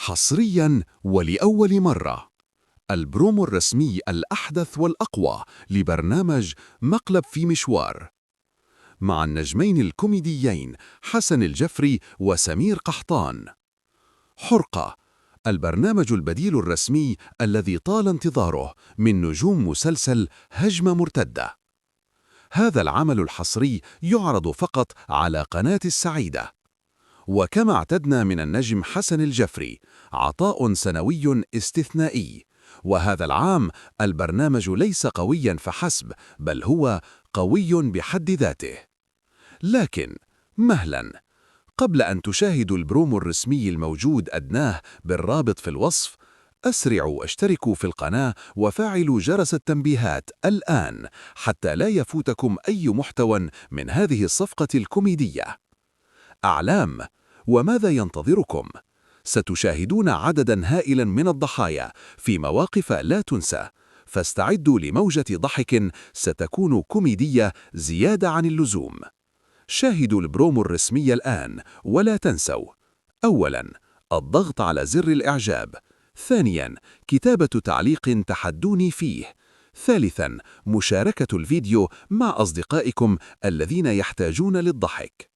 حصرياً ولأول مرة، البرومو الرسمي الأحدث والأقوى لبرنامج مقلب في مشوار، مع النجمين الكوميديين حسن الجفري وسمير قحطان. حرقة، البرنامج البديل الرسمي الذي طال انتظاره من نجوم مسلسل هجمة مرتدة. هذا العمل الحصري يعرض فقط على قناة السعيدة. وكما اعتدنا من النجم حسن الجفري، عطاء سنوي استثنائي، وهذا العام البرنامج ليس قوياً فحسب، بل هو قوي بحد ذاته. لكن مهلاً، قبل أن تشاهدوا البرومو الرسمي الموجود أدناه بالرابط في الوصف، أسرعوا واشتركوا في القناة وفعلوا جرس التنبيهات الآن حتى لا يفوتكم أي محتوى من هذه الصفقة الكوميدية. أعلام، وماذا ينتظركم؟ ستشاهدون عدداً هائلاً من الضحايا في مواقف لا تنسى، فاستعدوا لموجة ضحك ستكون كوميدية زيادة عن اللزوم. شاهدوا البرومو الرسمي الآن، ولا تنسوا: أولاً، الضغط على زر الإعجاب. ثانياً، كتابة تعليق تحدوني فيه. ثالثاً، مشاركة الفيديو مع أصدقائكم الذين يحتاجون للضحك.